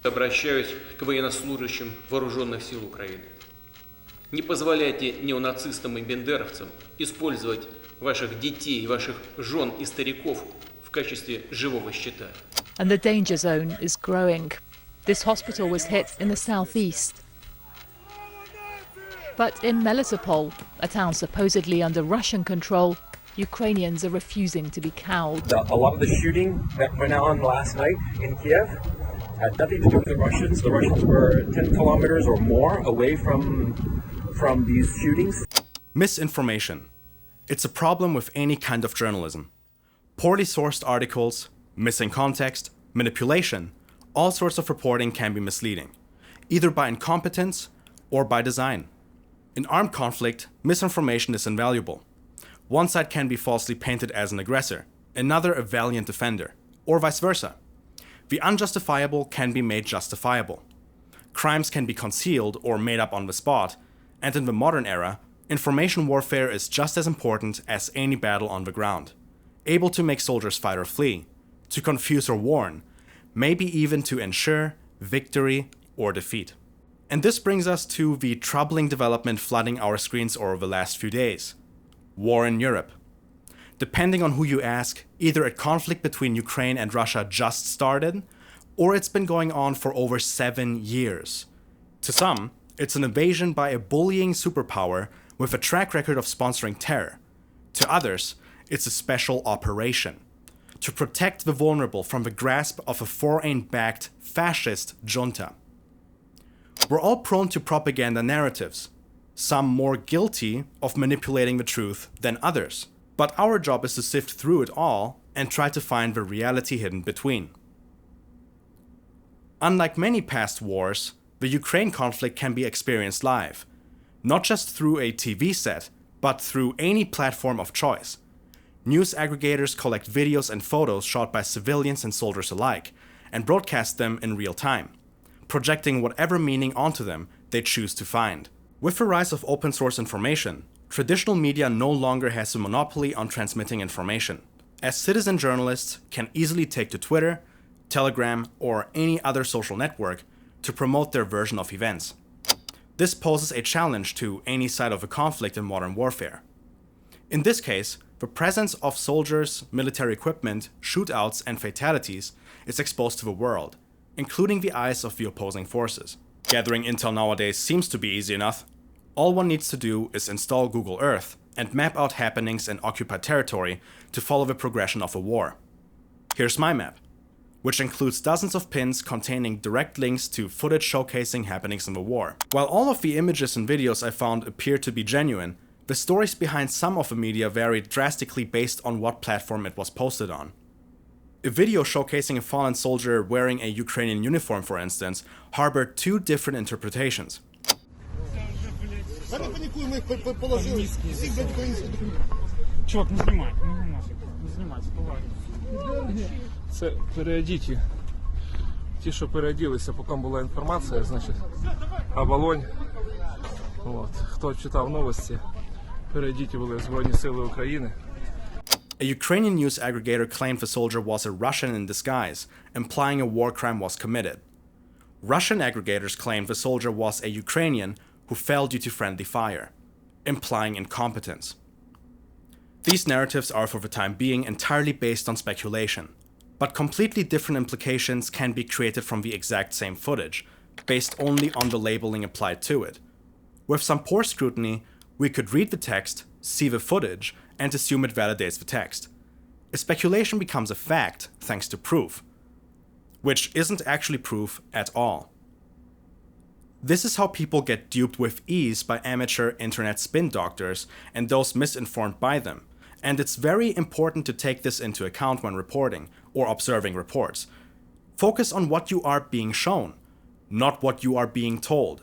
Обращаюсь к военнослужащим вооруженных сил Украины. Не позволяйте неонацистам и бендеровцам использовать ваших детей, ваших жен и стариков в качестве живого щита. And the danger zone is growing. This hospital was hit in the southeast. But in Melitopol, a town supposedly under Russian control, Ukrainians are refusing to be cowed. A lot of the shooting that went on last night in Kiev had nothing to do with the Russians. The Russians were 10 kilometers or more away from these shootings. Misinformation. It's a problem with any kind of journalism. Poorly sourced articles, missing context, manipulation, all sorts of reporting can be misleading, either by incompetence or by design. In armed conflict, misinformation is invaluable. One side can be falsely painted as an aggressor, another a valiant defender, or vice versa. The unjustifiable can be made justifiable. Crimes can be concealed or made up on the spot, and in the modern era, information warfare is just as important as any battle on the ground, able to make soldiers fight or flee, to confuse or warn, maybe even to ensure victory or defeat. And this brings us to the troubling development flooding our screens over the last few days. War in Europe. Depending on who you ask, either a conflict between Ukraine and Russia just started, or it's been going on for over 7 years. To some, it's an invasion by a bullying superpower with a track record of sponsoring terror. To others, it's a special operation to protect the vulnerable from the grasp of a foreign-backed fascist junta. We're all prone to propaganda narratives, some more guilty of manipulating the truth than others. But our job is to sift through it all and try to find the reality hidden between. Unlike many past wars, the Ukraine conflict can be experienced live, not just through a TV set, but through any platform of choice. News aggregators collect videos and photos shot by civilians and soldiers alike, and broadcast them in real time, projecting whatever meaning onto them they choose to find. With the rise of open source information, traditional media no longer has a monopoly on transmitting information, as citizen journalists can easily take to Twitter, Telegram, or any other social network to promote their version of events. This poses a challenge to any side of a conflict in modern warfare. In this case, the presence of soldiers, military equipment, shootouts, and fatalities is exposed to the world, including the eyes of the opposing forces. Gathering intel nowadays seems to be easy enough. All one needs to do is install Google Earth and map out happenings in occupied territory to follow the progression of a war. Here's my map, which includes dozens of pins containing direct links to footage showcasing happenings in the war. While all of the images and videos I found appear to be genuine, the stories behind some of the media varied drastically based on what platform it was posted on. A video showcasing a fallen soldier wearing a Ukrainian uniform, for instance, harbored two different interpretations. Чувак, не знімай, не знімай, спливай. Це переодіті. Ті, що переоділися, поки була інформація, значить, оболонь. От. Хто читав новості, переодіті були Збройні Сили України. A Ukrainian news aggregator claimed the soldier was a Russian in disguise, implying a war crime was committed. Russian aggregators claimed the soldier was a Ukrainian who fell due to friendly fire, implying incompetence. These narratives are for the time being entirely based on speculation, but completely different implications can be created from the exact same footage, based only on the labeling applied to it. With some poor scrutiny, we could read the text, see the footage, and assume it validates the text. A speculation becomes a fact thanks to proof, which isn't actually proof at all. This is how people get duped with ease by amateur internet spin doctors and those misinformed by them, and it's very important to take this into account when reporting or observing reports. Focus on what you are being shown, not what you are being told,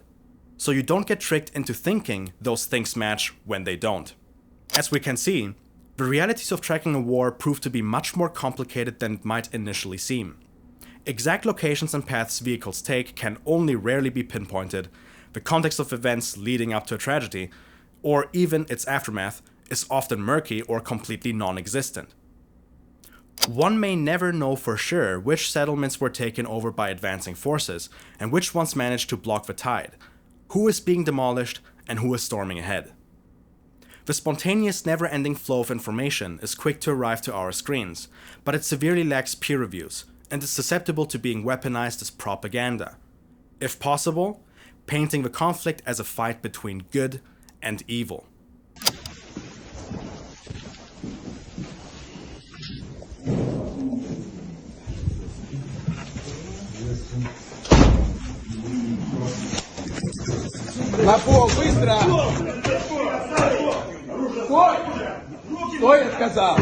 so you don't get tricked into thinking those things match when they don't. As we can see, the realities of tracking a war prove to be much more complicated than it might initially seem. Exact locations and paths vehicles take can only rarely be pinpointed, the context of events leading up to a tragedy, or even its aftermath, is often murky or completely non-existent. One may never know for sure which settlements were taken over by advancing forces and which ones managed to block the tide, who is being demolished and who is storming ahead. The spontaneous, never-ending flow of information is quick to arrive to our screens, but it severely lacks peer reviews and is susceptible to being weaponized as propaganda. If possible, painting the conflict as a fight between good and evil. На пол, быстро! Стой! Стой, я сказал!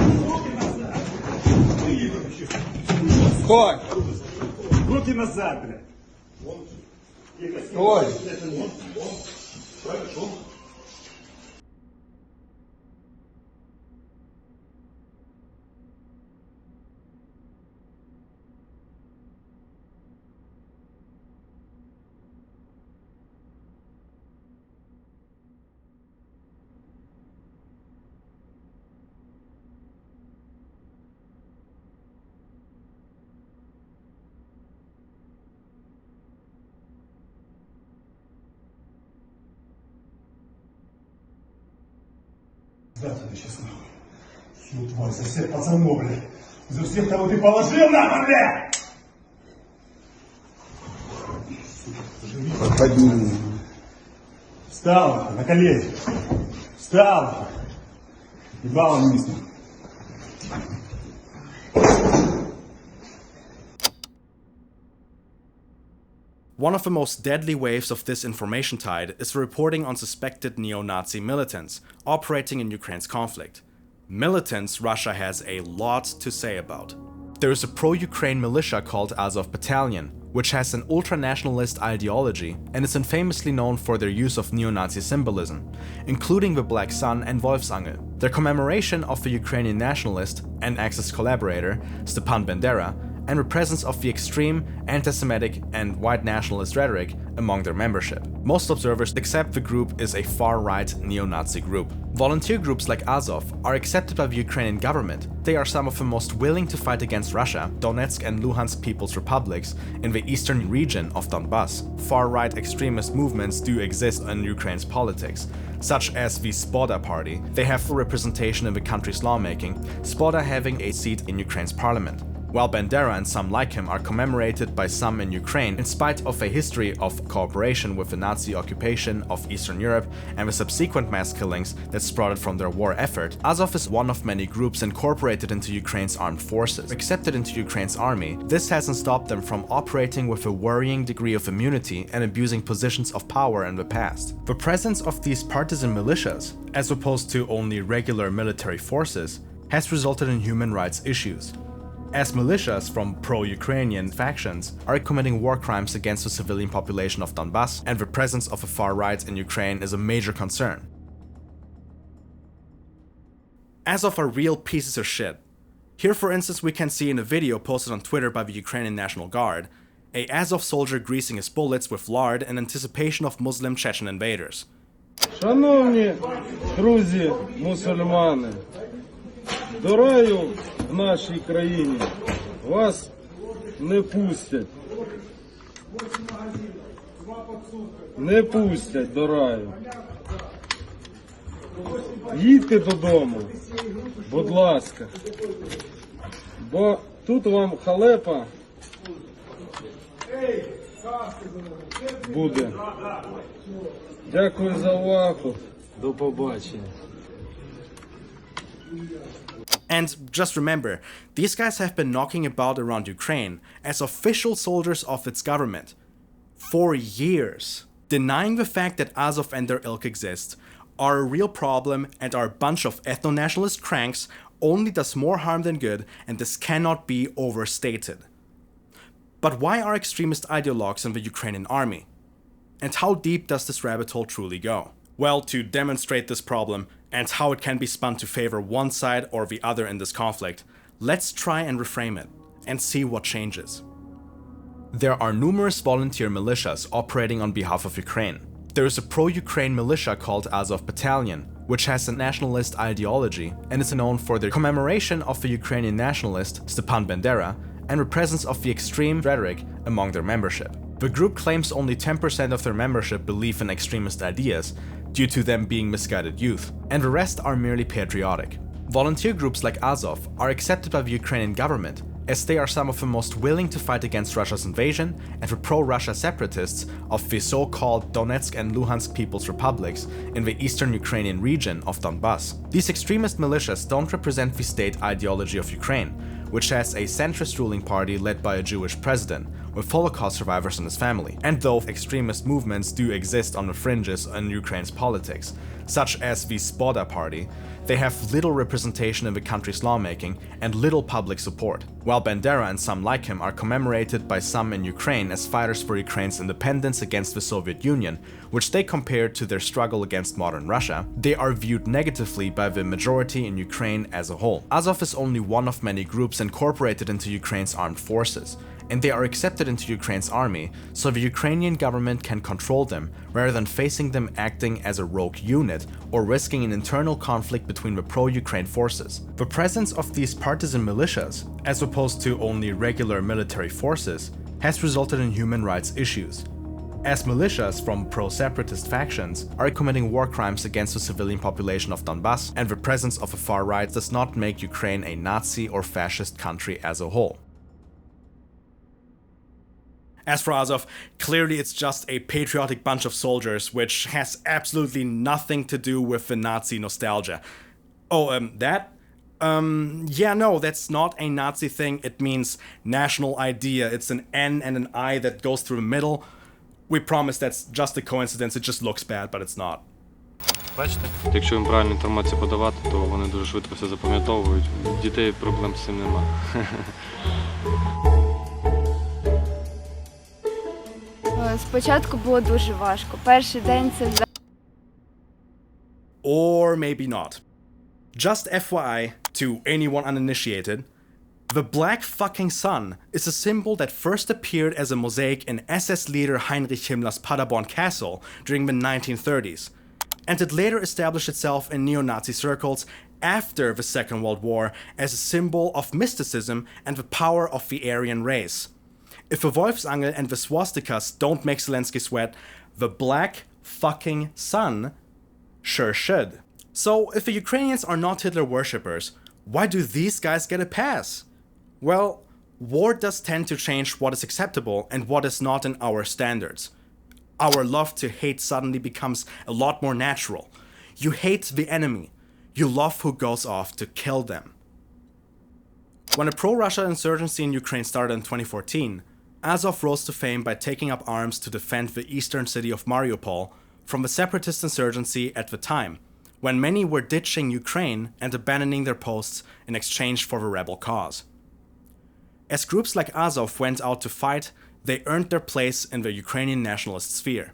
Стой! Руки назад, блядь. Стой! Да, тебе сейчас нахуй. Всю тварь, за всех пацанов, блядь. За всех, кого ты положил, нахуй, блядь! Подходи. Встал, нахуй, на колени. Встал, нахуй. Ебало вниз, нахуй. One of the most deadly waves of this information tide is the reporting on suspected neo-Nazi militants operating in Ukraine's conflict. Militants Russia has a lot to say about. There is a pro-Ukraine militia called Azov Battalion, which has an ultra-nationalist ideology and is infamously known for their use of neo-Nazi symbolism, including the Black Sun and Wolfsangel. Their commemoration of the Ukrainian nationalist and Axis collaborator Stepan Bandera and the presence of the extreme anti-Semitic and white nationalist rhetoric among their membership. Most observers accept the group is a far-right neo-Nazi group. Volunteer groups like Azov are accepted by the Ukrainian government. They are some of the most willing to fight against Russia, Donetsk and Luhansk People's Republics in the eastern region of Donbass. Far-right extremist movements do exist in Ukraine's politics, such as the Spoda party. They have full representation in the country's lawmaking, Spoda having a seat in Ukraine's parliament. While Bandera and some like him are commemorated by some in Ukraine in spite of a history of cooperation with the Nazi occupation of Eastern Europe and the subsequent mass killings that sprouted from their war effort, Azov is one of many groups incorporated into Ukraine's armed forces. Accepted into Ukraine's army, this hasn't stopped them from operating with a worrying degree of immunity and abusing positions of power in the past. The presence of these partisan militias, as opposed to only regular military forces, has resulted in human rights issues, as militias from pro-Ukrainian factions are committing war crimes against the civilian population of Donbass, and the presence of the far right in Ukraine is a major concern. Azov are real pieces of shit. Here, for instance, we can see in a video posted on Twitter by the Ukrainian National Guard, a Azov soldier greasing his bullets with lard in anticipation of Muslim Chechen invaders. Шановні друзі мусульмани, до раю в нашій країні вас не пустять. Не пустять до раю. Їдьте додому, будь ласка, бо тут вам халепа буде. Дякую за увагу. До побачення. And just remember, these guys have been knocking about around Ukraine as official soldiers of its government for years. Denying the fact that Azov and their ilk exist are a real problem and are a bunch of ethno-nationalist cranks only does more harm than good, and this cannot be overstated. But why are extremist ideologues in the Ukrainian army? And how deep does this rabbit hole truly go? Well, to demonstrate this problem and how it can be spun to favor one side or the other in this conflict, let's try and reframe it and see what changes. There are numerous volunteer militias operating on behalf of Ukraine. There is a pro-Ukraine militia called Azov Battalion, which has a nationalist ideology and is known for their commemoration of the Ukrainian nationalist Stepan Bandera and the presence of the extreme rhetoric among their membership. The group claims only 10% of their membership believe in extremist ideas due to them being misguided youth, and the rest are merely patriotic. Volunteer groups like Azov are accepted by the Ukrainian government, as they are some of the most willing to fight against Russia's invasion and the pro-Russia separatists of the so-called Donetsk and Luhansk People's Republics in the eastern Ukrainian region of Donbass. These extremist militias don't represent the state ideology of Ukraine, which has a centrist ruling party led by a Jewish president, with Holocaust survivors in his family. And though extremist movements do exist on the fringes in Ukraine's politics, such as the Svoboda party, they have little representation in the country's lawmaking and little public support. While Bandera and some like him are commemorated by some in Ukraine as fighters for Ukraine's independence against the Soviet Union, which they compare to their struggle against modern Russia, they are viewed negatively by the majority in Ukraine as a whole. Azov is only one of many groups incorporated into Ukraine's armed forces, and they are accepted into Ukraine's army, so the Ukrainian government can control them rather than facing them acting as a rogue unit or risking an internal conflict between the pro-Ukraine forces. The presence of these partisan militias, as opposed to only regular military forces, has resulted in human rights issues, as militias from pro-separatist factions are committing war crimes against the civilian population of Donbass, and the presence of the far right does not make Ukraine a Nazi or fascist country as a whole. As for Azov, clearly it's just a patriotic bunch of soldiers, which has absolutely nothing to do with the Nazi nostalgia. Oh, yeah, no, that's not a Nazi thing. It means national idea. It's an N and an I that goes through the middle. We promise that's just a coincidence. It just looks bad, but it's not. Бачите? Якщо їм правильну інформацію подавати, то вони дуже швидко все запам'ятовують. У дітей проблем з цим нема. Спочатку було дуже важко. Перший день це... Or maybe not. Just FYI, to anyone uninitiated, the black fucking sun is a symbol that first appeared as a mosaic in SS leader Heinrich Himmler's Paderborn castle during the 1930s, and it later established itself in neo-Nazi circles after the Second World War as a symbol of mysticism and the power of the Aryan race. If the Wolfsangel and the swastikas don't make Zelensky sweat, the black fucking sun sure should. So, if the Ukrainians are not Hitler worshippers, why do these guys get a pass? Well, war does tend to change what is acceptable and what is not in our standards. Our love to hate suddenly becomes a lot more natural. You hate the enemy. You love who goes off to kill them. When a pro-Russia insurgency in Ukraine started in 2014, Azov rose to fame by taking up arms to defend the eastern city of Mariupol from the separatist insurgency at the time, when many were ditching Ukraine and abandoning their posts in exchange for the rebel cause. As groups like Azov went out to fight, they earned their place in the Ukrainian nationalist sphere,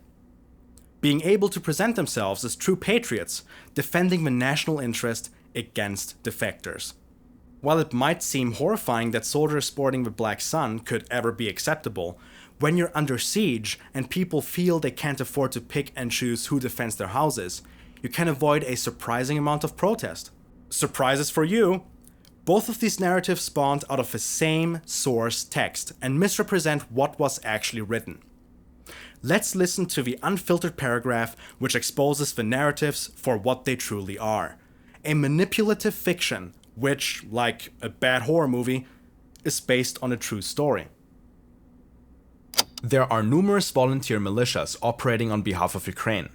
being able to present themselves as true patriots, defending the national interest against defectors. While it might seem horrifying that soldiers sporting the black sun could ever be acceptable, when you're under siege and people feel they can't afford to pick and choose who defends their houses, you can avoid a surprising amount of protest. Surprises for you! Both of these narratives spawned out of the same source text and misrepresent what was actually written. Let's listen to the unfiltered paragraph which exposes the narratives for what they truly are. A manipulative fiction which, like a bad horror movie, is based on a true story. There are numerous volunteer militias operating on behalf of Ukraine.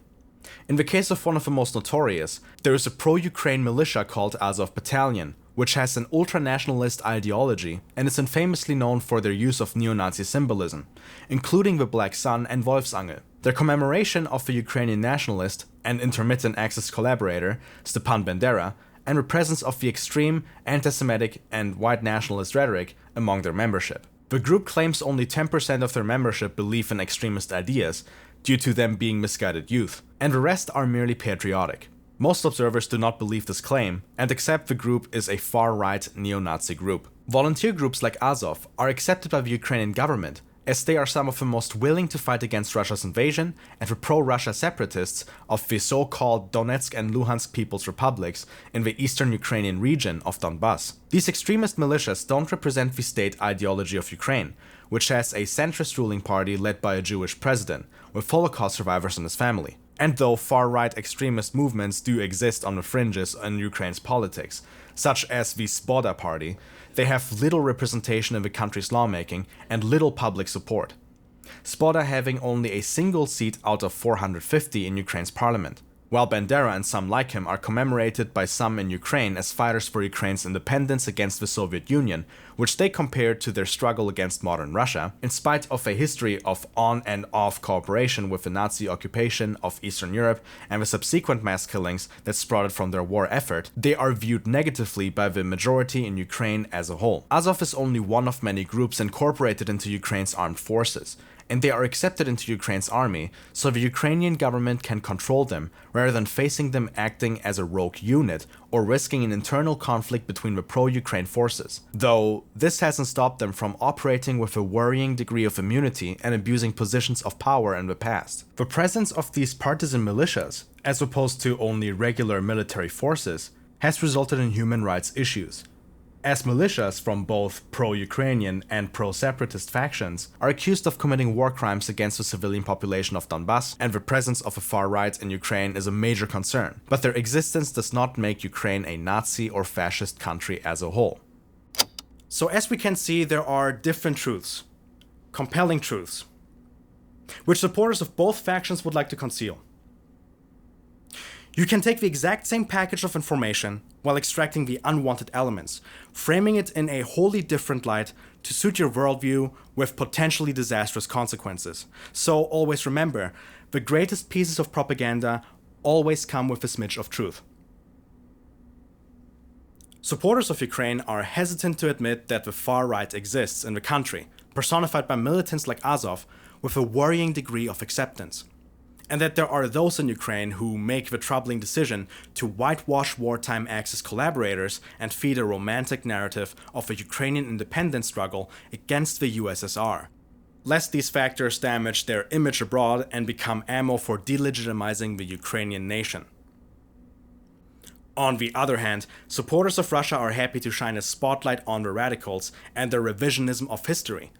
In the case of one of the most notorious, there is a pro-Ukraine militia called Azov Battalion, which has an ultra-nationalist ideology and is infamously known for their use of neo-Nazi symbolism, including the Black Sun and Wolfsangel. Their commemoration of the Ukrainian nationalist and intermittent Axis collaborator Stepan Bandera and the presence of the extreme anti-Semitic and white nationalist rhetoric among their membership. The group claims only 10% of their membership believe in extremist ideas due to them being misguided youth, and the rest are merely patriotic. Most observers do not believe this claim and accept the group is a far-right neo-Nazi group. Volunteer groups like Azov are accepted by the Ukrainian government as they are some of the most willing to fight against Russia's invasion and the pro-Russia separatists of the so-called Donetsk and Luhansk People's Republics in the eastern Ukrainian region of Donbass. These extremist militias don't represent the state ideology of Ukraine, which has a centrist ruling party led by a Jewish president, with Holocaust survivors in his family. And though far-right extremist movements do exist on the fringes in Ukraine's politics, such as the Svoboda party, they have little representation in the country's lawmaking and little public support. Svoboda having only a single seat out of 450 in Ukraine's parliament, while Bandera and some like him are commemorated by some in Ukraine as fighters for Ukraine's independence against the Soviet Union, which they compared to their struggle against modern Russia, in spite of a history of on and off cooperation with the Nazi occupation of Eastern Europe and the subsequent mass killings that sprouted from their war effort. They are viewed negatively by the majority in Ukraine as a whole. Azov is only one of many groups incorporated into Ukraine's armed forces, and they are accepted into Ukraine's army, so the Ukrainian government can control them rather than facing them acting as a rogue unit or risking an internal conflict between the pro-Ukraine forces. Though this hasn't stopped them from operating with a worrying degree of immunity and abusing positions of power in the past. The presence of these partisan militias, as opposed to only regular military forces, has resulted in human rights issues, as militias from both pro-Ukrainian and pro-separatist factions are accused of committing war crimes against the civilian population of Donbass, and the presence of the far right in Ukraine is a major concern, but their existence does not make Ukraine a Nazi or fascist country as a whole. So as we can see, there are different truths, compelling truths, which supporters of both factions would like to conceal. You can take the exact same package of information while extracting the unwanted elements, framing it in a wholly different light to suit your worldview with potentially disastrous consequences. So always remember, the greatest pieces of propaganda always come with a smidge of truth. Supporters of Ukraine are hesitant to admit that the far right exists in the country, personified by militants like Azov, with a worrying degree of acceptance, and that there are those in Ukraine who make the troubling decision to whitewash wartime Axis collaborators and feed a romantic narrative of a Ukrainian independence struggle against the USSR, lest these factors damage their image abroad and become ammo for delegitimizing the Ukrainian nation. On the other hand, supporters of Russia are happy to shine a spotlight on the radicals and their revisionism of history,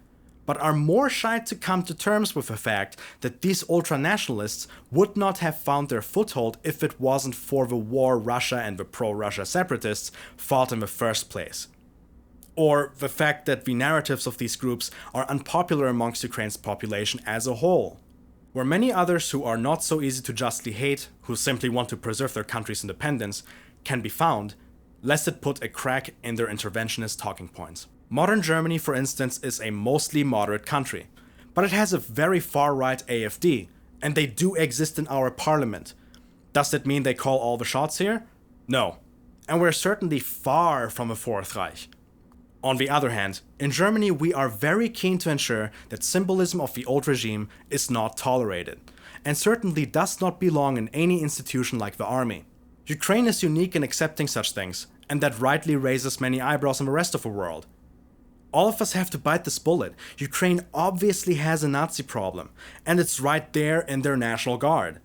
but are more shy to come to terms with the fact that these ultranationalists would not have found their foothold if it wasn't for the war Russia and the pro-Russia separatists fought in the first place. Or the fact that the narratives of these groups are unpopular amongst Ukraine's population as a whole, where many others who are not so easy to justly hate, who simply want to preserve their country's independence, can be found, lest it put a crack in their interventionist talking points. Modern Germany, for instance, is a mostly moderate country, but it has a very far-right AfD, and they do exist in our parliament. Does that mean they call all the shots here? No. And we're certainly far from a Fourth Reich. On the other hand, in Germany we are very keen to ensure that symbolism of the old regime is not tolerated, and certainly does not belong in any institution like the army. Ukraine is unique in accepting such things, and that rightly raises many eyebrows in the rest of the world. All of us have to bite this bullet. Ukraine obviously has a Nazi problem, and it's right there in their National Guard.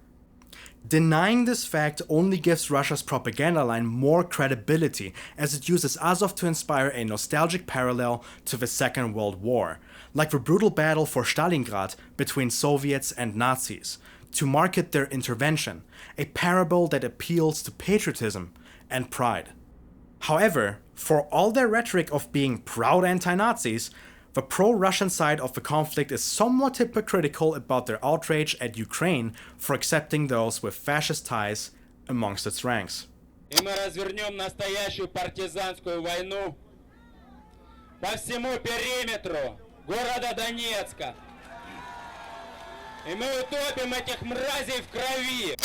Denying this fact only gives Russia's propaganda line more credibility, as it uses Azov to inspire a nostalgic parallel to the Second World War, like the brutal battle for Stalingrad between Soviets and Nazis, to market their intervention, a parable that appeals to patriotism and pride. However, for all their rhetoric of being proud anti-Nazis, the pro-Russian side of the conflict is somewhat hypocritical about their outrage at Ukraine for accepting those with fascist ties amongst its ranks. И мы развернем настоящую партизанскую войну по всему периметру города Донецка. И мы утопим этих мразей в крови.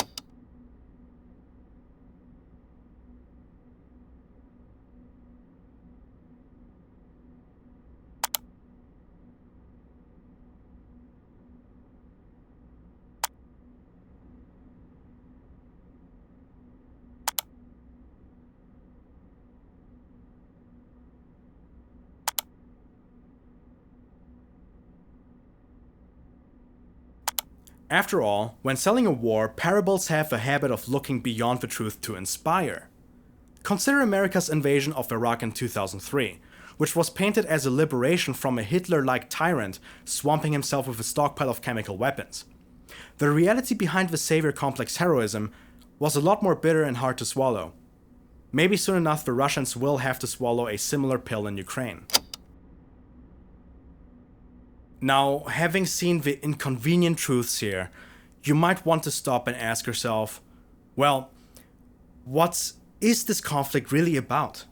After all, when selling a war, parables have a habit of looking beyond the truth to inspire. Consider America's invasion of Iraq in 2003, which was painted as a liberation from a Hitler-like tyrant swamping himself with a stockpile of chemical weapons. The reality behind the savior complex heroism was a lot more bitter and hard to swallow. Maybe soon enough the Russians will have to swallow a similar pill in Ukraine. Now, having seen the inconvenient truths here, you might want to stop and ask yourself, well, what is this conflict really about?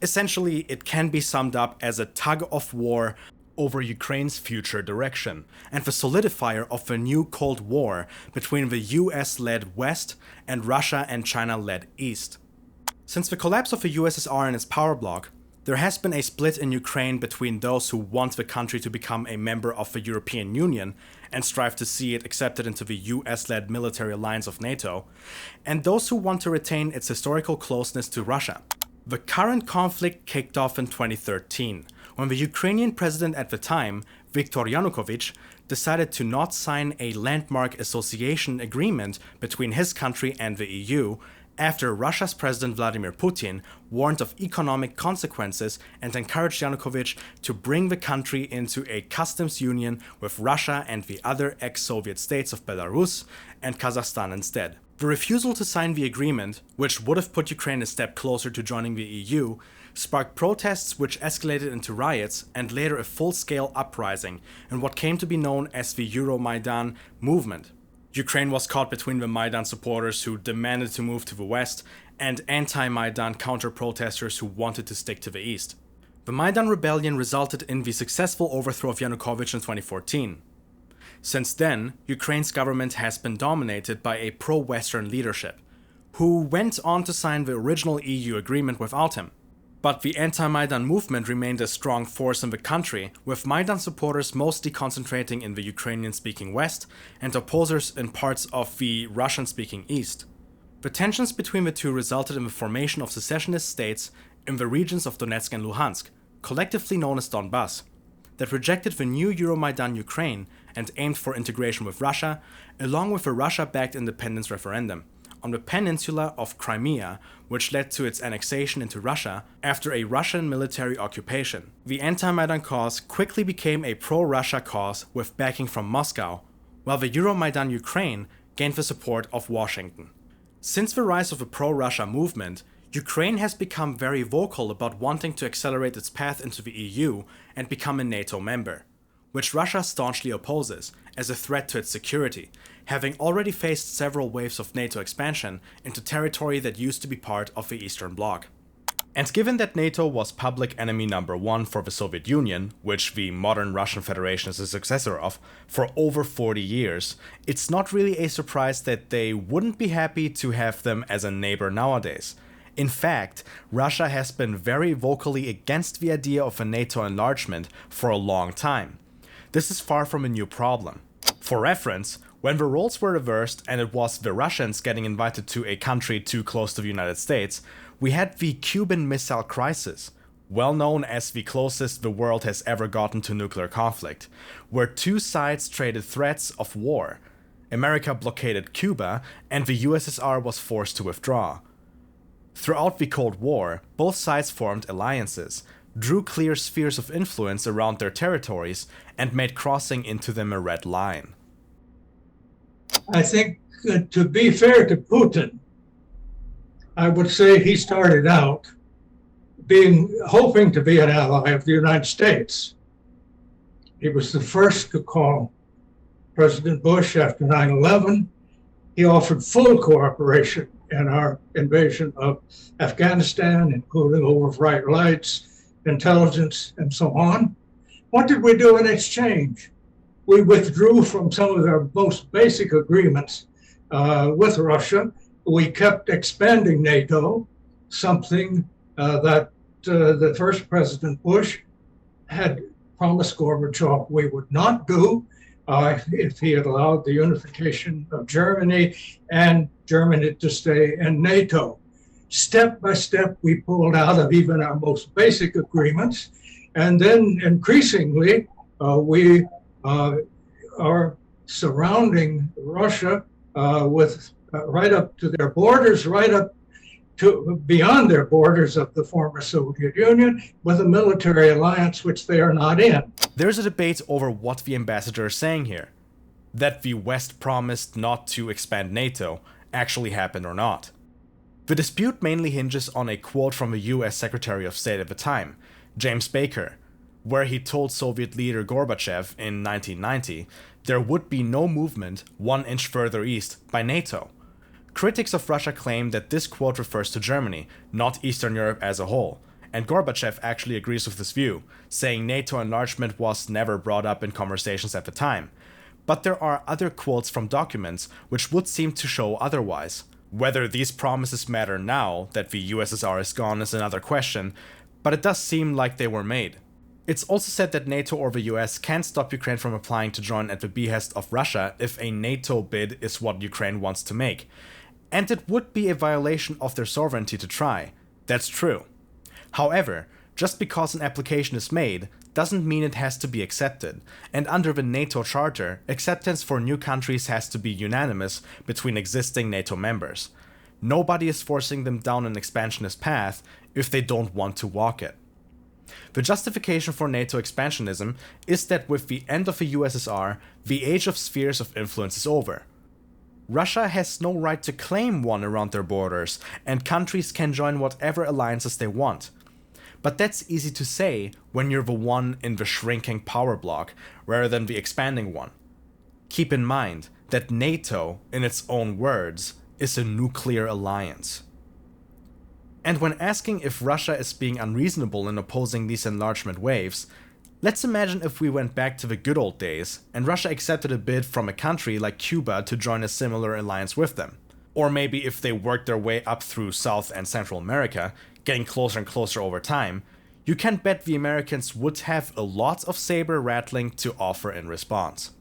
Essentially, it can be summed up as a tug of war over Ukraine's future direction, and the solidifier of a new Cold War between the US-led West and Russia and China-led East. Since the collapse of the USSR and its power bloc, there has been a split in Ukraine between those who want the country to become a member of the European Union and strive to see it accepted into the US-led military alliance of NATO, and those who want to retain its historical closeness to Russia. The current conflict kicked off in 2013, when the Ukrainian president at the time, Viktor Yanukovych, decided to not sign a landmark association agreement between his country and the EU, after Russia's President Vladimir Putin warned of economic consequences and encouraged Yanukovych to bring the country into a customs union with Russia and the other ex-Soviet states of Belarus and Kazakhstan instead. The refusal to sign the agreement, which would have put Ukraine a step closer to joining the EU, sparked protests which escalated into riots and later a full-scale uprising in what came to be known as the Euromaidan movement. Ukraine was caught between the Maidan supporters who demanded to move to the west and anti-Maidan counter-protesters who wanted to stick to the east. The Maidan rebellion resulted in the successful overthrow of Yanukovych in 2014. Since then, Ukraine's government has been dominated by a pro-Western leadership, who went on to sign the original EU agreement without him. But the anti-Maidan movement remained a strong force in the country, with Maidan supporters mostly concentrating in the Ukrainian-speaking West and opposers in parts of the Russian-speaking East. The tensions between the two resulted in the formation of secessionist states in the regions of Donetsk and Luhansk, collectively known as Donbass, that rejected the new Euromaidan Ukraine and aimed for integration with Russia, along with a Russia-backed independence referendum on the peninsula of Crimea, which led to its annexation into Russia after a Russian military occupation. The anti-Maidan cause quickly became a pro-Russia cause with backing from Moscow, while the Euromaidan Ukraine gained the support of Washington. Since the rise of the pro-Russia movement, Ukraine has become very vocal about wanting to accelerate its path into the EU and become a NATO member, which Russia staunchly opposes as a threat to its security, having already faced several waves of NATO expansion into territory that used to be part of the Eastern Bloc. And given that NATO was public enemy number one for the Soviet Union, which the modern Russian Federation is a successor of, for over 40 years, it's not really a surprise that they wouldn't be happy to have them as a neighbor nowadays. In fact, Russia has been very vocally against the idea of a NATO enlargement for a long time. This is far from a new problem. For reference, when the roles were reversed and it was the Russians getting invited to a country too close to the United States, we had the Cuban Missile Crisis, well known as the closest the world has ever gotten to nuclear conflict, where two sides traded threats of war. America blockaded Cuba, and the USSR was forced to withdraw. Throughout the Cold War, both sides formed alliances, drew clear spheres of influence around their territories, and made crossing into them a red line. I think to be fair to Putin, I would say he started out hoping to be an ally of the United States. He was the first to call President Bush after 9/11. He offered full cooperation in our invasion of Afghanistan, including overflight rights, intelligence, and so on. What did we do in exchange? We withdrew from some of our most basic agreements with Russia. We kept expanding NATO, something that the first President Bush had promised Gorbachev we would not do if he had allowed the unification of Germany and Germany to stay in NATO. Step by step, we pulled out of even our most basic agreements. And then increasingly, we are surrounding Russia with right up to their borders, right up to beyond their borders of the former Soviet Union, with a military alliance which they are not in. There's a debate over what the ambassador is saying here. That the West promised not to expand NATO actually happened or not. The dispute mainly hinges on a quote from the US Secretary of State at the time, James Baker, where he told Soviet leader Gorbachev in 1990 there would be no movement 1 inch further east by NATO. Critics of Russia claim that this quote refers to Germany, not Eastern Europe as a whole, and Gorbachev actually agrees with this view, saying NATO enlargement was never brought up in conversations at the time. But there are other quotes from documents which would seem to show otherwise. Whether these promises matter now that the USSR is gone is another question, but it does seem like they were made. It's also said that NATO or the US can't stop Ukraine from applying to join at the behest of Russia if a NATO bid is what Ukraine wants to make. And it would be a violation of their sovereignty to try. That's true. However, just because an application is made doesn't mean it has to be accepted, and under the NATO Charter, acceptance for new countries has to be unanimous between existing NATO members. Nobody is forcing them down an expansionist path if they don't want to walk it. The justification for NATO expansionism is that with the end of the USSR, the age of spheres of influence is over. Russia has no right to claim one around their borders, and countries can join whatever alliances they want. But that's easy to say when you're the one in the shrinking power block, rather than the expanding one. Keep in mind that NATO, in its own words, is a nuclear alliance. And when asking if Russia is being unreasonable in opposing these enlargement waves, let's imagine if we went back to the good old days and Russia accepted a bid from a country like Cuba to join a similar alliance with them. Or maybe if they worked their way up through South and Central America, getting closer and closer over time, you can bet the Americans would have a lot of saber rattling to offer in response.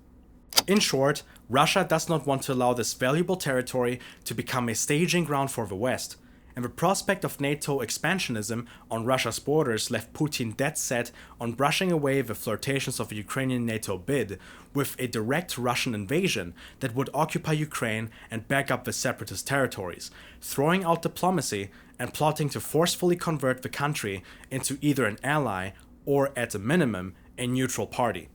In short, Russia does not want to allow this valuable territory to become a staging ground for the West, and the prospect of NATO expansionism on Russia's borders left Putin dead set on brushing away the flirtations of a Ukrainian NATO bid with a direct Russian invasion that would occupy Ukraine and back up the separatist territories, throwing out diplomacy and plotting to forcefully convert the country into either an ally or, at a minimum, a neutral party.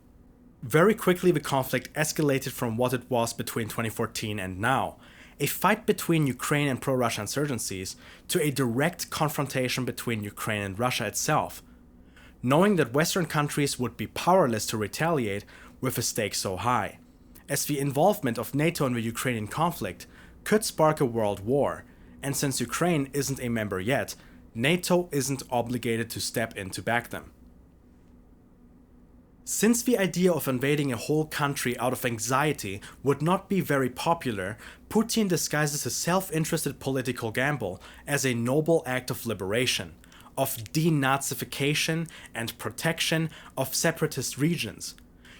Very quickly the conflict escalated from what it was between 2014 and now, a fight between Ukraine and pro-Russia insurgencies, to a direct confrontation between Ukraine and Russia itself. Knowing that Western countries would be powerless to retaliate with the stakes so high, as the involvement of NATO in the Ukrainian conflict could spark a world war, and since Ukraine isn't a member yet, NATO isn't obligated to step in to back them. Since the idea of invading a whole country out of anxiety would not be very popular, Putin disguises his self-interested political gamble as a noble act of liberation, of denazification and protection of separatist regions.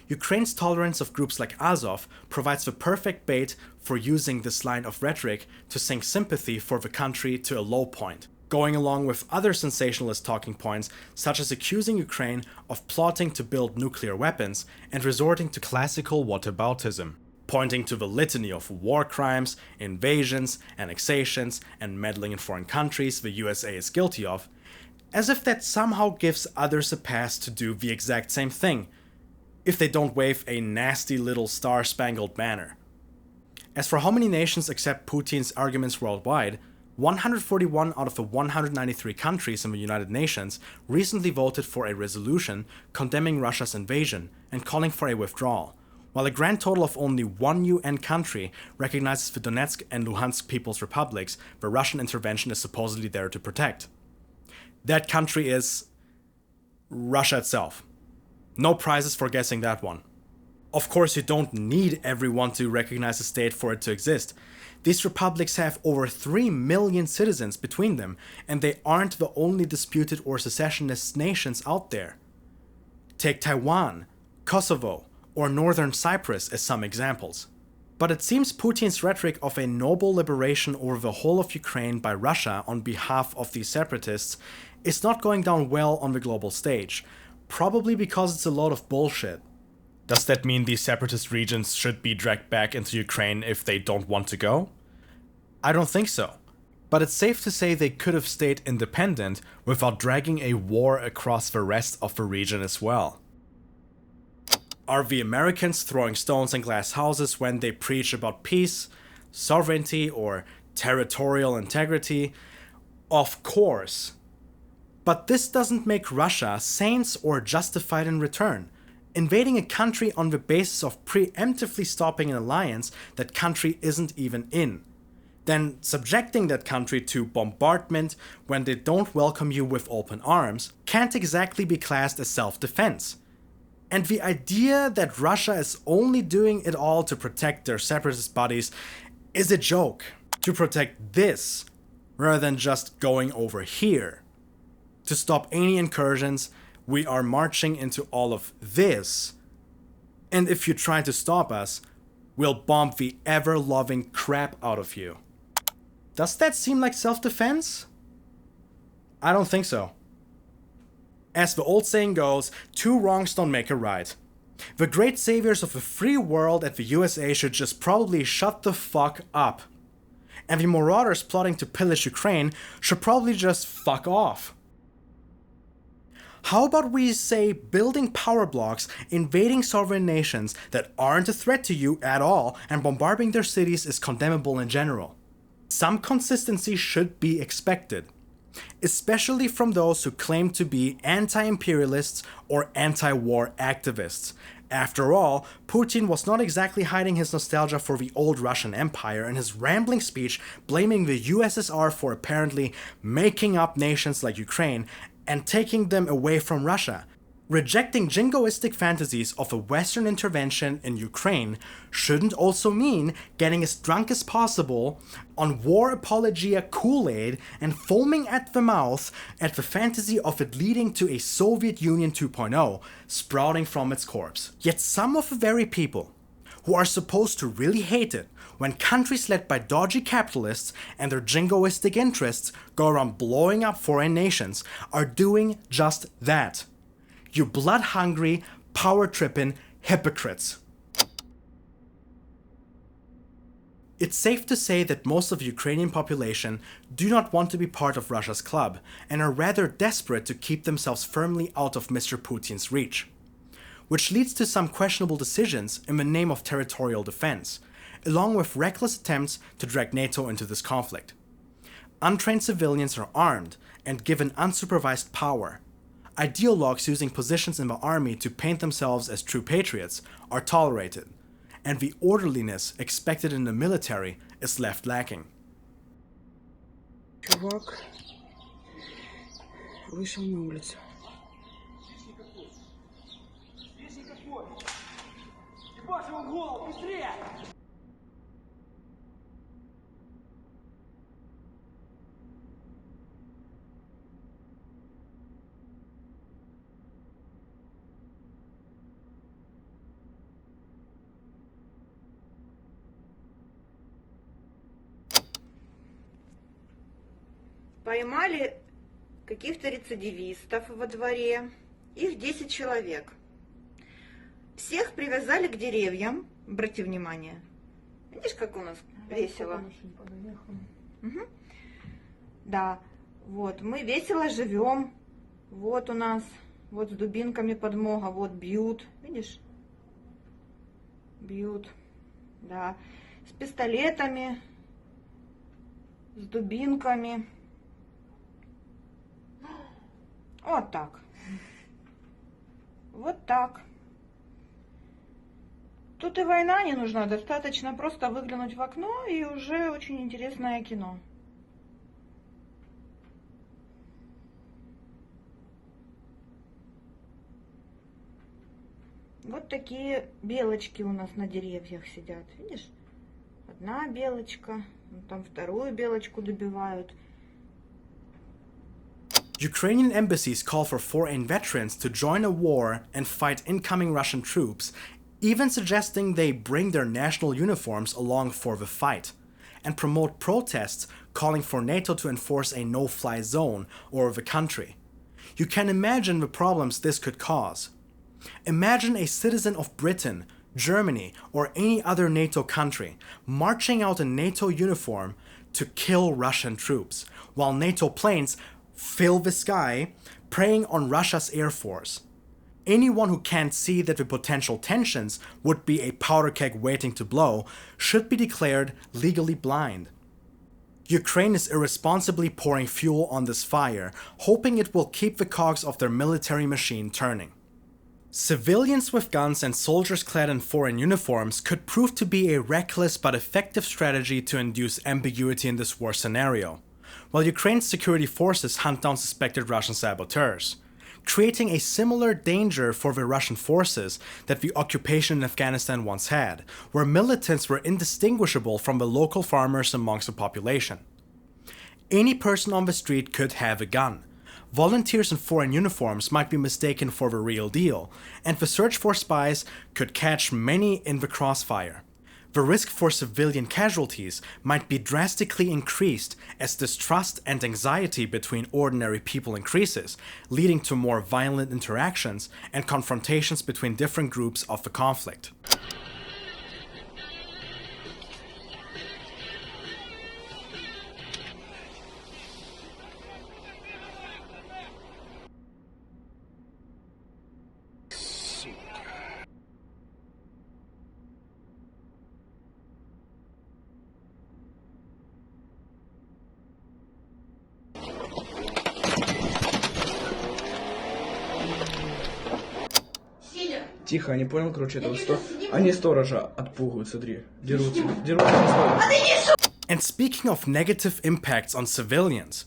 Ukraine's tolerance of groups like Azov provides the perfect bait for using this line of rhetoric to sink sympathy for the country to a low point, going along with other sensationalist talking points such as accusing Ukraine of plotting to build nuclear weapons and resorting to classical whataboutism, pointing to the litany of war crimes, invasions, annexations, and meddling in foreign countries the USA is guilty of, as if that somehow gives others a pass to do the exact same thing, if they don't wave a nasty little star-spangled banner. As for how many nations accept Putin's arguments worldwide, 141 out of the 193 countries in the United Nations recently voted for a resolution condemning Russia's invasion and calling for a withdrawal, while a grand total of only one UN country recognizes the Donetsk and Luhansk People's Republics the Russian intervention is supposedly there to protect. That country is Russia itself. No prizes for guessing that one. Of course, you don't need everyone to recognize a state for it to exist. These republics have over 3 million citizens between them, and they aren't the only disputed or secessionist nations out there. Take Taiwan, Kosovo, or Northern Cyprus as some examples. But it seems Putin's rhetoric of a noble liberation over the whole of Ukraine by Russia on behalf of these separatists is not going down well on the global stage, probably because it's a load of bullshit. Does that mean these separatist regions should be dragged back into Ukraine if they don't want to go? I don't think so. But it's safe to say they could have stayed independent without dragging a war across the rest of the region as well. Are the Americans throwing stones in glass houses when they preach about peace, sovereignty, or territorial integrity? Of course. But this doesn't make Russia saints or justified in return. Invading a country on the basis of preemptively stopping an alliance that country isn't even in. Then subjecting that country to bombardment when they don't welcome you with open arms can't exactly be classed as self-defense. And the idea that Russia is only doing it all to protect their separatist buddies is a joke. To protect this, rather than just going over here. To stop any incursions, we are marching into all of this. And if you try to stop us, we'll bomb the ever-loving crap out of you. Does that seem like self-defense? I don't think so. As the old saying goes, two wrongs don't make a right. The great saviors of the free world at the USA should just probably shut the fuck up. And the marauders plotting to pillage Ukraine should probably just fuck off. How about we say building power blocks, invading sovereign nations that aren't a threat to you at all, and bombarding their cities is condemnable in general? Some consistency should be expected, especially from those who claim to be anti-imperialists or anti-war activists. After all, Putin was not exactly hiding his nostalgia for the old Russian Empire in his rambling speech blaming the USSR for apparently making up nations like Ukraine and taking them away from Russia. Rejecting jingoistic fantasies of a Western intervention in Ukraine shouldn't also mean getting as drunk as possible on war apologia Kool-Aid and foaming at the mouth at the fantasy of it leading to a Soviet Union 2.0 sprouting from its corpse. Yet some of the very people who are supposed to really hate it when countries led by dodgy capitalists and their jingoistic interests go around blowing up foreign nations are doing just that. You blood-hungry, power-tripping hypocrites. It's safe to say that most of the Ukrainian population do not want to be part of Russia's club and are rather desperate to keep themselves firmly out of Mr. Putin's reach. Which leads to some questionable decisions in the name of territorial defense, along with reckless attempts to drag NATO into this conflict. Untrained civilians are armed and given unsupervised power. Ideologues using positions in the army to paint themselves as true patriots are tolerated, and the orderliness expected in the military is left lacking. Чувак вышел на улицу. Поймали каких-то рецидивистов во дворе, их 10 человек. Всех привязали к деревьям, обрати внимание. Видишь, как у нас весело? Угу. Да, вот, мы весело живем. Вот у нас, вот с дубинками подмога, вот бьют, видишь? Бьют, да. С пистолетами, с дубинками. Вот так. Вот так. Тут и война не нужна, достаточно просто выглянуть в окно, и уже очень интересное кино. Вот такие белочки у нас на деревьях сидят, видишь? Одна белочка, там вторую белочку добивают. Ukrainian embassies call for foreign veterans to join a war and fight incoming Russian troops, even suggesting they bring their national uniforms along for the fight, and promote protests calling for NATO to enforce a no-fly zone over the country. You can imagine the problems this could cause. Imagine a citizen of Britain, Germany, or any other NATO country marching out in NATO uniform to kill Russian troops, while NATO planes fill the sky, preying on Russia's air force. Anyone who can't see that the potential tensions would be a powder keg waiting to blow should be declared legally blind. Ukraine is irresponsibly pouring fuel on this fire, hoping it will keep the cogs of their military machine turning. Civilians with guns and soldiers clad in foreign uniforms could prove to be a reckless but effective strategy to induce ambiguity in this war scenario, while Ukraine's security forces hunt down suspected Russian saboteurs, creating a similar danger for the Russian forces that the occupation in Afghanistan once had, where militants were indistinguishable from the local farmers amongst the population. Any person on the street could have a gun. Volunteers in foreign uniforms might be mistaken for the real deal, and the search for spies could catch many in the crossfire. The risk for civilian casualties might be drastically increased as distrust and anxiety between ordinary people increases, leading to more violent interactions and confrontations between different groups of the conflict. Тихо, я не понял, короче, этого они сторожа отпугивают, смотри, дерутся на сторожа. And speaking of negative impacts on civilians,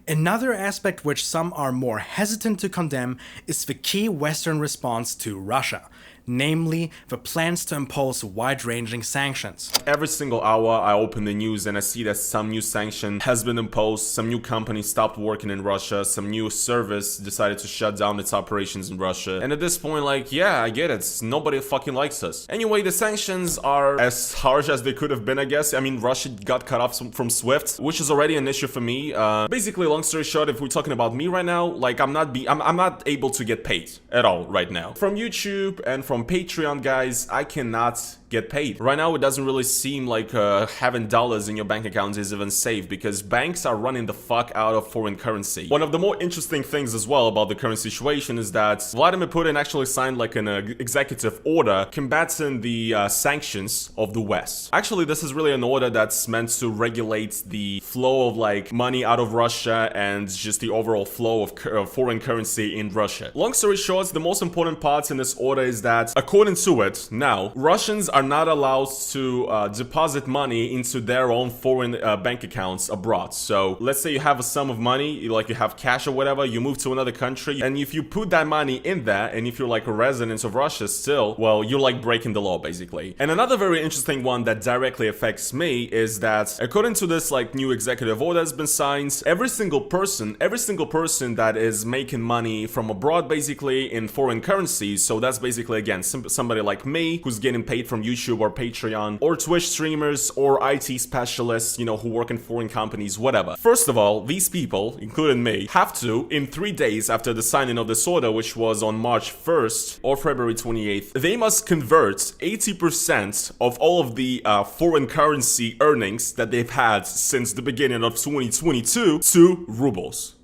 another aspect which some are more hesitant to condemn is the key Western response to Russia, namely the plans to impose wide-ranging sanctions. Every single hour I open the news and I see that some new sanction has been imposed, some new company stopped working in Russia, some new service decided to shut down its operations in Russia. And at this point, like, yeah, I get it, nobody fucking likes us. Anyway, the sanctions are as harsh as they could have been, I guess. I mean, Russia got cut off from SWIFT, which is already an issue for me. Basically, long story short, if we're talking about me right now, like, I'm not able to get paid at all right now. From YouTube and from Patreon, guys, I cannot get paid. Right now, it doesn't really seem like having dollars in your bank account is even safe, because banks are running the fuck out of foreign currency. One of the more interesting things as well about the current situation is that Vladimir Putin actually signed like an executive order combating the sanctions of the West. Actually, this is really an order that's meant to regulate the flow of like money out of Russia and just the overall flow of foreign currency in Russia. Long story short, the most important part in this order is that, according to it, now, Russians are not allowed to deposit money into their own foreign bank accounts abroad. So let's say you have a sum of money, like you have cash or whatever, you move to another country, and if you put that money in there, and if you're like a resident of Russia still, well, you're like breaking the law basically. And another very interesting one that directly affects me is that, according to this like new executive order that's been signed, every single person that is making money from abroad basically in foreign currencies, so that's basically again somebody like me who's getting paid from YouTube or Patreon, or Twitch streamers, or IT specialists, you know, who work in foreign companies, whatever. First of all, these people, including me, have to, in 3 days after the signing of this order, which was on March 1st or February 28th, they must convert 80% of all of the foreign currency earnings that they've had since the beginning of 2022 to rubles.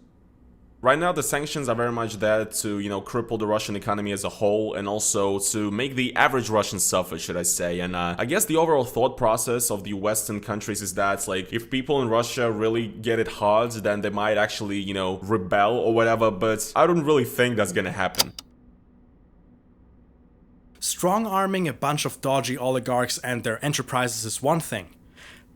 Right now, the sanctions are very much there to, you know, cripple the Russian economy as a whole, and also to make the average Russian suffer, should I say. And I guess the overall thought process of the Western countries is that, like, if people in Russia really get it hard, then they might actually, you know, rebel or whatever, but I don't really think that's gonna happen. Strong-arming a bunch of dodgy oligarchs and their enterprises is one thing.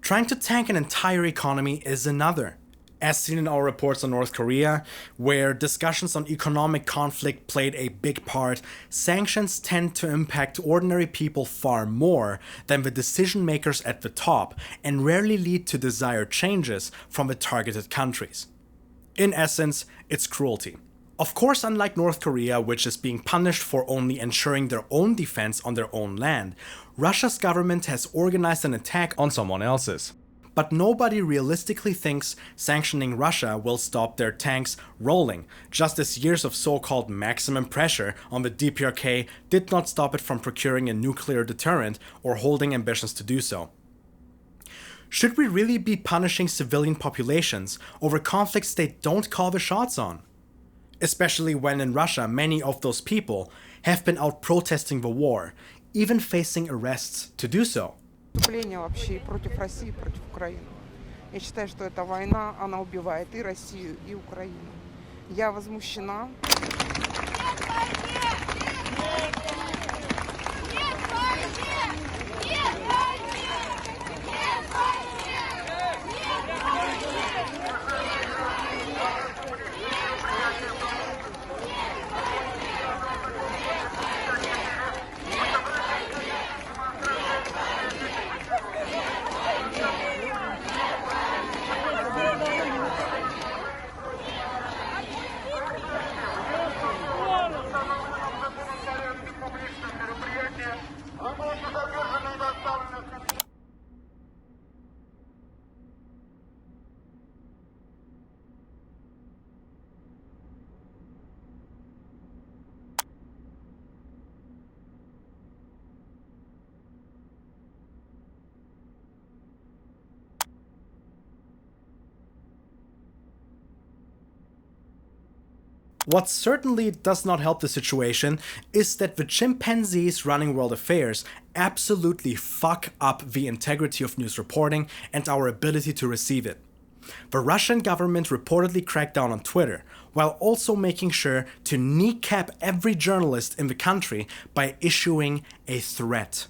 Trying to tank an entire economy is another. As seen in our reports on North Korea, where discussions on economic conflict played a big part, sanctions tend to impact ordinary people far more than the decision makers at the top, and rarely lead to desired changes from the targeted countries. In essence, it's cruelty. Of course, unlike North Korea, which is being punished for only ensuring their own defense on their own land, Russia's government has organized an attack on someone else's. but nobody realistically thinks sanctioning Russia will stop their tanks rolling, just as years of so-called maximum pressure on the DPRK did not stop it from procuring a nuclear deterrent or holding ambitions to do so. Should we really be punishing civilian populations over conflicts they don't call the shots on? Especially when in Russia many of those people have been out protesting the war, even facing arrests to do so. Преступление вообще и против России, и против Украины. Я считаю, что эта война, она убивает и Россию, и Украину. Я возмущена. What certainly does not help the situation is that the chimpanzees running world affairs absolutely fuck up the integrity of news reporting and our ability to receive it. The Russian government reportedly cracked down on Twitter, while also making sure to kneecap every journalist in the country by issuing a threat.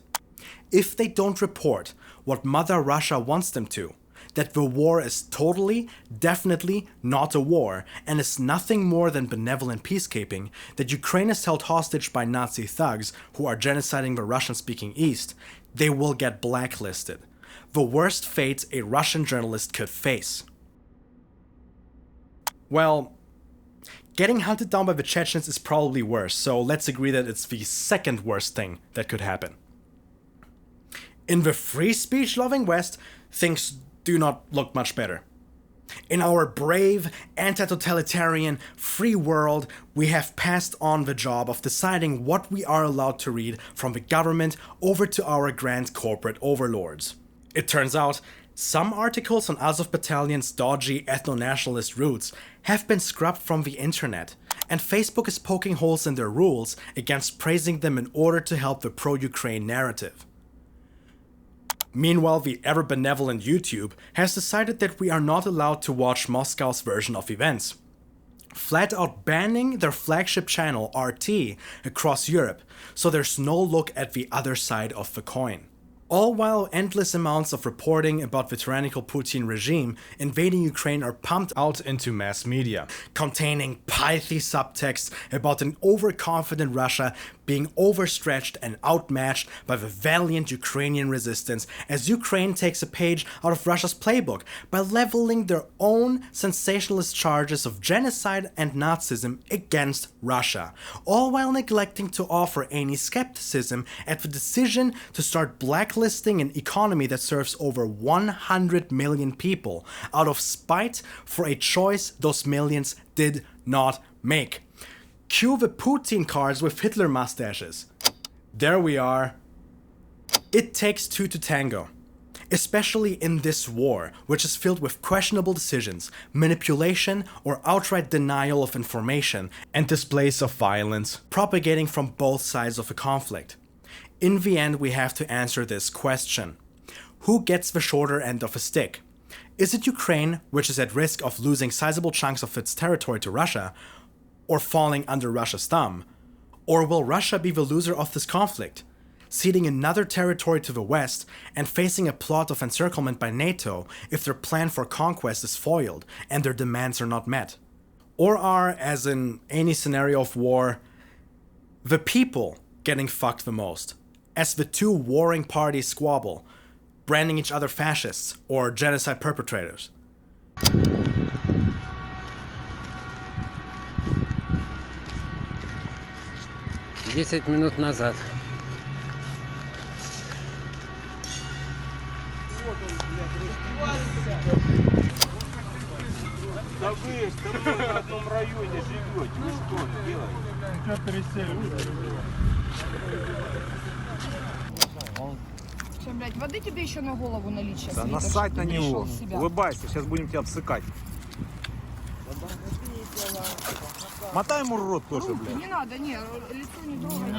If they don't report what Mother Russia wants them to, that the war is totally, definitely not a war and is nothing more than benevolent peacekeeping, that Ukraine is held hostage by Nazi thugs who are genociding the Russian-speaking East, they will get blacklisted. The worst fate a Russian journalist could face. Well, getting hunted down by the Chechens is probably worse, so let's agree that it's the second worst thing that could happen. In the free speech-loving West, things do not look much better. In our brave, anti-totalitarian, free world, we have passed on the job of deciding what we are allowed to read from the government over to our grand corporate overlords. It turns out, some articles on Azov Battalion's dodgy ethno-nationalist roots have been scrubbed from the internet, and Facebook is poking holes in their rules against praising them in order to help the pro-Ukraine narrative. Meanwhile, the ever-benevolent YouTube has decided that we are not allowed to watch Moscow's version of events, flat out banning their flagship channel RT across Europe, so there's no look at the other side of the coin. All while endless amounts of reporting about the tyrannical Putin regime invading Ukraine are pumped out into mass media, containing pithy subtext about an overconfident Russia being overstretched and outmatched by the valiant Ukrainian resistance, as Ukraine takes a page out of Russia's playbook by leveling their own sensationalist charges of genocide and Nazism against Russia, all while neglecting to offer any skepticism at the decision to start blacklisting an economy that serves over 100 million people out of spite for a choice those millions did not make. Cue the Putin cards with Hitler mustaches. There we are. It takes two to tango. Especially in this war, which is filled with questionable decisions, manipulation, or outright denial of information, and displays of violence, propagating from both sides of a conflict. In the end, we have to answer this question. Who gets the shorter end of a stick? Is it Ukraine, which is at risk of losing sizable chunks of its territory to Russia, or falling under Russia's thumb? Or will Russia be the loser of this conflict, ceding another territory to the West and facing a plot of encirclement by NATO if their plan for conquest is foiled and their demands are not met? Or are, as in any scenario of war, the people getting fucked the most, as the two warring parties squabble, branding each other fascists or genocide perpetrators? 10 минут назад. Вот он, блядь. Да вы в одном районе живете, вы что делаете? Что, блядь, воды тебе еще на голову налить сейчас? Да насать на него. Улыбайся, сейчас будем тебя обсыкать. Мотай ему рот тоже, Руки, блядь. не надо, не, лицо не трогай.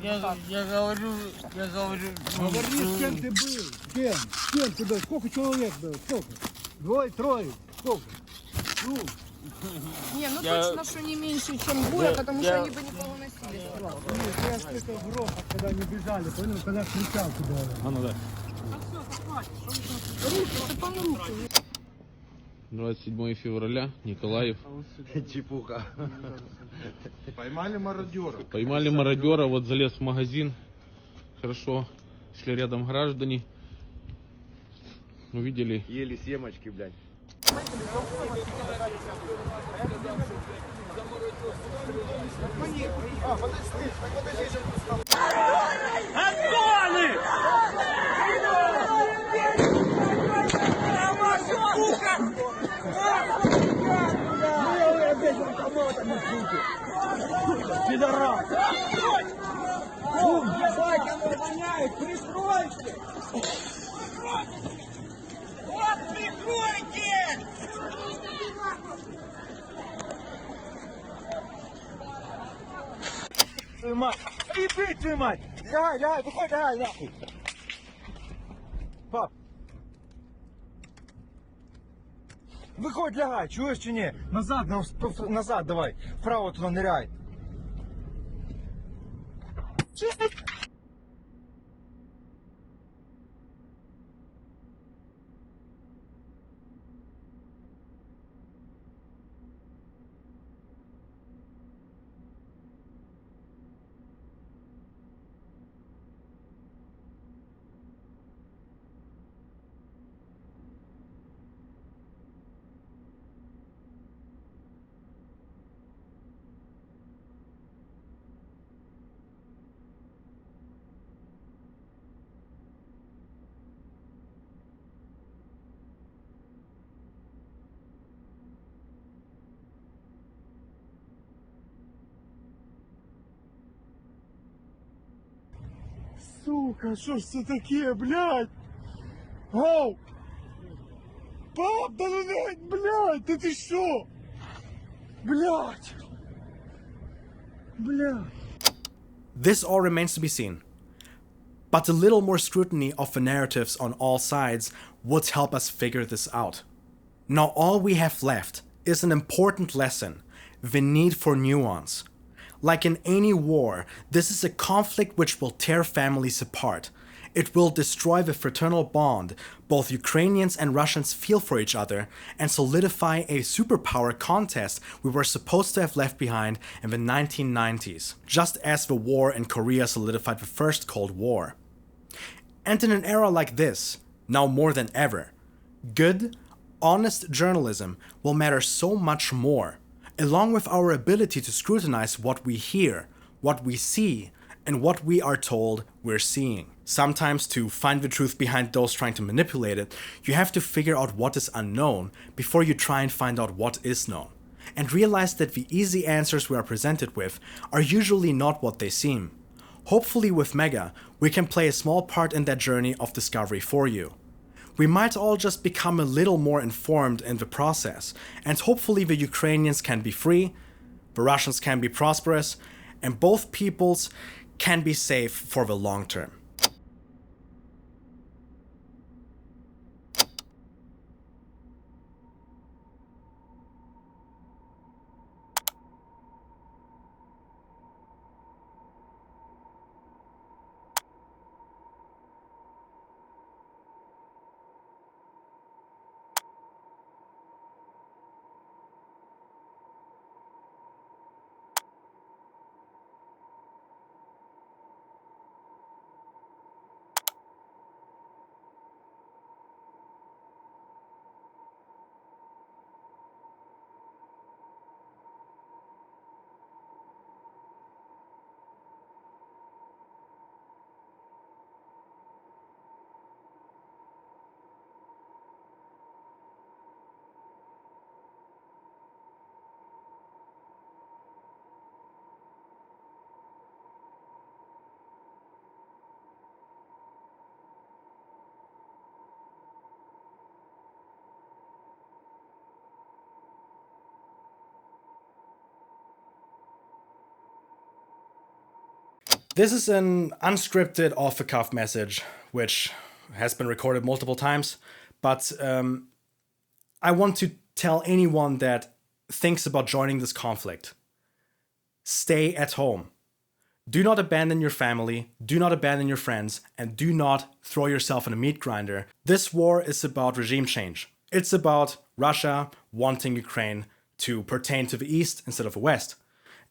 Я говорю... Говори, с кем ты был? С кем ты был? Сколько человек было? Сколько? Двое, трое? Сколько? Ну, Не, ну точно, что не меньше, чем двое, потому что они бы не повыносили. я слышал грохот, когда они бежали, понял, когда кричал туда. А ну да. Руки, цепан руки. 27 февраля, Николаев. Чепуха. Поймали мародера. Поймали мародера, вот залез в магазин. Хорошо, шли рядом граждане. Увидели. Ели семечки, блядь. Отгоны! Пидорас! Ебать, оно воняет! Прикройте! Вот прикройте! Твою мать! Ебей, твою мать! Лягай, выходи, лягай, нахуй! Пап! Выходь, лягай, чуешь, чи не? Назад, назад давай. Вправо туда ныряй. Сука, что ж это такие, блядь? Оу! Пап, да ну, блядь, да ты что? Блядь! Блядь! This all remains to be seen. But a little more scrutiny of the narratives on all sides would help us figure this out. Now all we have left is an important lesson, the need for nuance. Like in any war, this is a conflict which will tear families apart. It will destroy the fraternal bond both Ukrainians and Russians feel for each other and solidify a superpower contest we were supposed to have left behind in the 1990s, just as the war in Korea solidified the first Cold War. And in an era like this, now more than ever, good, honest journalism will matter so much more, along with our ability to scrutinize what we hear, what we see, and what we are told we're seeing. Sometimes to find the truth behind those trying to manipulate it, you have to figure out what is unknown before you try and find out what is known, and realize that the easy answers we are presented with are usually not what they seem. Hopefully with Mega, we can play a small part in that journey of discovery for you. We might all just become a little more informed in the process, and hopefully the Ukrainians can be free, the Russians can be prosperous, and both peoples can be safe for the long term. This is an unscripted, off-the-cuff message, which has been recorded multiple times, but I want to tell anyone that thinks about joining this conflict, stay at home. Do not abandon your family, do not abandon your friends, and do not throw yourself in a meat grinder. This war is about regime change. It's about Russia wanting Ukraine to pertain to the East instead of the West.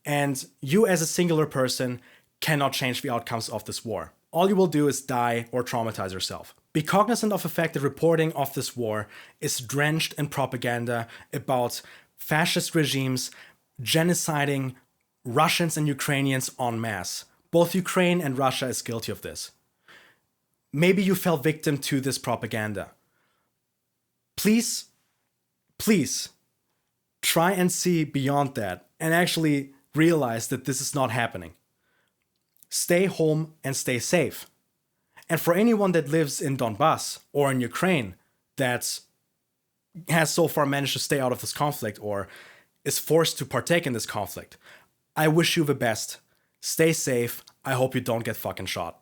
And you as a singular person cannot change the outcomes of this war. All you will do is die or traumatize yourself. Be cognizant of the fact that reporting of this war is drenched in propaganda about fascist regimes genociding Russians and Ukrainians en masse. Both Ukraine and Russia is guilty of this. Maybe you fell victim to this propaganda. Please try and see beyond that and actually realize that this is not happening. Stay home and stay safe. And for anyone that lives in Donbass or in Ukraine that has so far managed to stay out of this conflict or is forced to partake in this conflict, I wish you the best. Stay safe. I hope you don't get fucking shot.